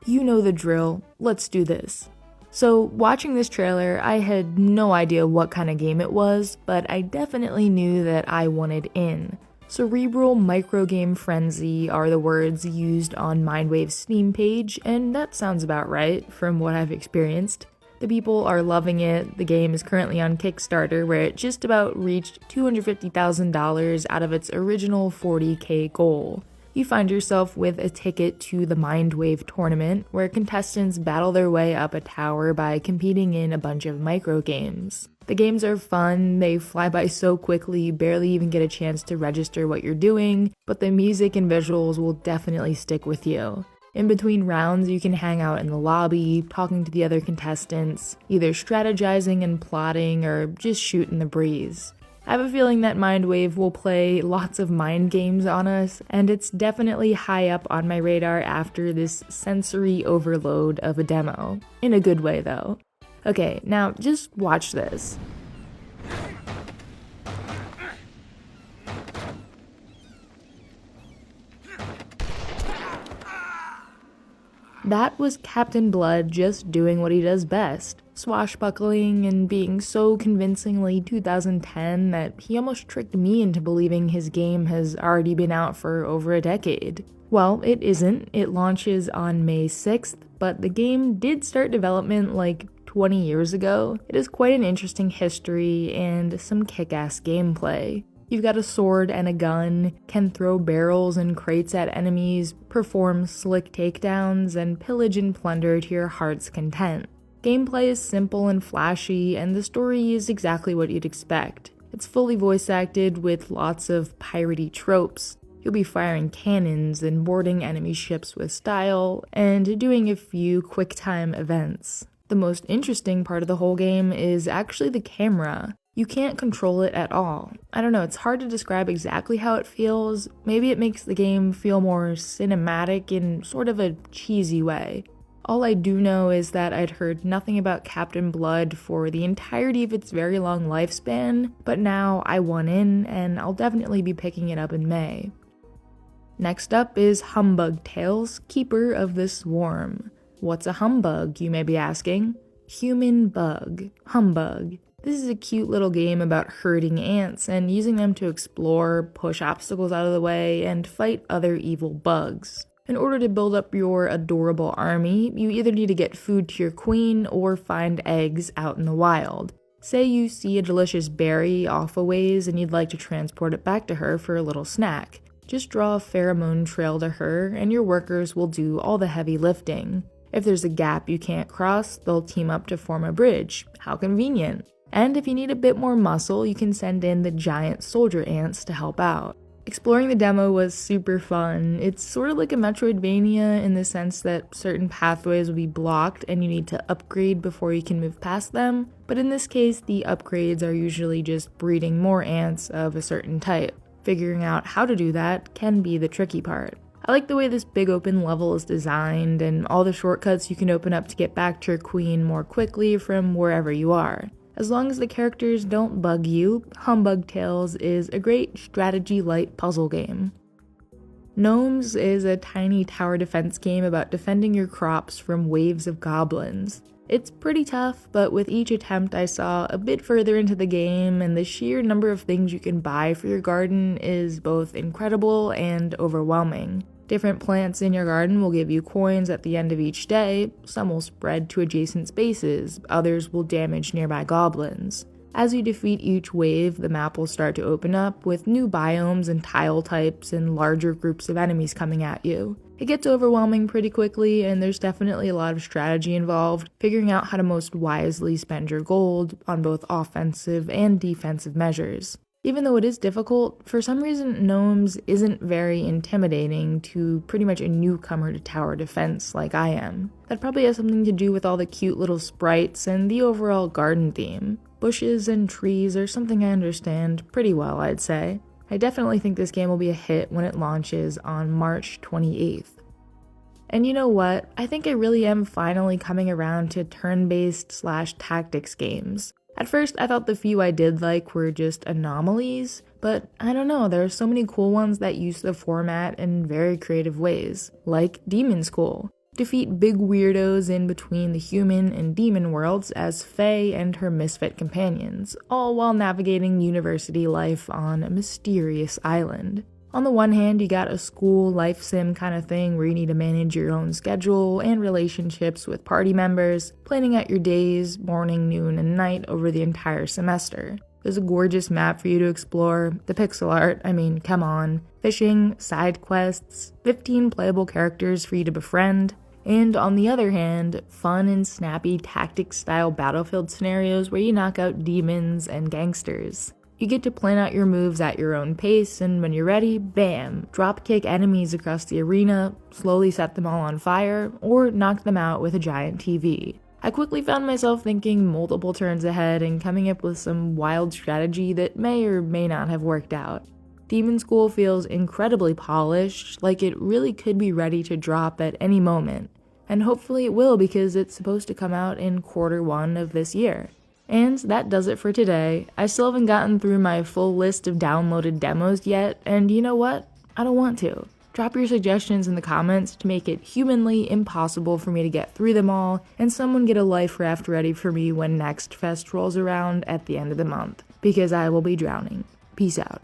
You know the drill, let's do this. So, watching this trailer, I had no idea what kind of game it was, but I definitely knew that I wanted in. Cerebral microgame frenzy are the words used on MINDWAVE's Steam page, and that sounds about right from what I've experienced. The people are loving it. The game is currently on Kickstarter, where it just about reached $250,000 out of its original $40,000 goal. You find yourself with a ticket to the MINDWAVE tournament, where contestants battle their way up a tower by competing in a bunch of microgames. The games are fun, they fly by so quickly you barely even get a chance to register what you're doing, but the music and visuals will definitely stick with you. In between rounds, you can hang out in the lobby, talking to the other contestants, either strategizing and plotting or just shooting the breeze. I have a feeling that MINDWAVE will play lots of mind games on us, and it's definitely high up on my radar after this sensory overload of a demo. In a good way, though. Okay, now just watch this. That was Captain Blood just doing what he does best, swashbuckling and being so convincingly 2010 that he almost tricked me into believing his game has already been out for over a decade. Well, it isn't. It launches on May 6th, but the game did start development like 20 years ago. It is quite an interesting history and some kick-ass gameplay. You've got a sword and a gun, can throw barrels and crates at enemies, perform slick takedowns, and pillage and plunder to your heart's content. Gameplay is simple and flashy, and the story is exactly what you'd expect. It's fully voice acted with lots of piratey tropes. You'll be firing cannons and boarding enemy ships with style, and doing a few quick-time events. The most interesting part of the whole game is actually the camera. You can't control it at all. I don't know, it's hard to describe exactly how it feels. Maybe it makes the game feel more cinematic in sort of a cheesy way. All I do know is that I'd heard nothing about Captain Blood for the entirety of its very long lifespan, but now I want in, and I'll definitely be picking it up in May. Next up is Humbug Tales, Keeper of the Swarm. What's a humbug, you may be asking? Human bug. Humbug. This is a cute little game about herding ants and using them to explore, push obstacles out of the way, and fight other evil bugs. In order to build up your adorable army, you either need to get food to your queen or find eggs out in the wild. Say you see a delicious berry off a ways and you'd like to transport it back to her for a little snack. Just draw a pheromone trail to her and your workers will do all the heavy lifting. If there's a gap you can't cross, they'll team up to form a bridge. How convenient. And if you need a bit more muscle, you can send in the giant soldier ants to help out. Exploring the demo was super fun. It's sort of like a Metroidvania in the sense that certain pathways will be blocked and you need to upgrade before you can move past them, but in this case the upgrades are usually just breeding more ants of a certain type. Figuring out how to do that can be the tricky part. I like the way this big open level is designed and all the shortcuts you can open up to get back to your queen more quickly from wherever you are. As long as the characters don't bug you, Humbug Tales is a great strategy-light puzzle game. Gnomes is a tiny tower defense game about defending your crops from waves of goblins. It's pretty tough, but with each attempt I saw a bit further into the game, and the sheer number of things you can buy for your garden is both incredible and overwhelming. Different plants in your garden will give you coins at the end of each day, some will spread to adjacent spaces, others will damage nearby goblins. As you defeat each wave, the map will start to open up with new biomes and tile types and larger groups of enemies coming at you. It gets overwhelming pretty quickly, and there's definitely a lot of strategy involved, figuring out how to most wisely spend your gold on both offensive and defensive measures. Even though it is difficult, for some reason Gnomes isn't very intimidating to pretty much a newcomer to tower defense like I am. That probably has something to do with all the cute little sprites and the overall garden theme. Bushes and trees are something I understand pretty well, I'd say. I definitely think this game will be a hit when it launches on March 28th. And you know what? I think I really am finally coming around to turn-based / tactics games. At first, I thought the few I did like were just anomalies, but I don't know, there are so many cool ones that use the format in very creative ways, like Demonschool. Defeat big weirdos in between the human and demon worlds as Faye and her misfit companions, all while navigating university life on a mysterious island. On the one hand, you got a school life sim kind of thing where you need to manage your own schedule and relationships with party members, planning out your days, morning, noon, and night over the entire semester. There's a gorgeous map for you to explore, the pixel art, I mean, come on, fishing, side quests, 15 playable characters for you to befriend, and on the other hand, fun and snappy tactics-style battlefield scenarios where you knock out demons and gangsters. You get to plan out your moves at your own pace, and when you're ready, bam, drop-kick enemies across the arena, slowly set them all on fire, or knock them out with a giant TV. I quickly found myself thinking multiple turns ahead and coming up with some wild strategy that may or may not have worked out. Demonschool feels incredibly polished, like it really could be ready to drop at any moment, and hopefully it will because it's supposed to come out in Q1 of this year. And that does it for today. I still haven't gotten through my full list of downloaded demos yet, and you know what? I don't want to. Drop your suggestions in the comments to make it humanly impossible for me to get through them all, and someone get a life raft ready for me when next fest rolls around at the end of the month, because I will be drowning. Peace out.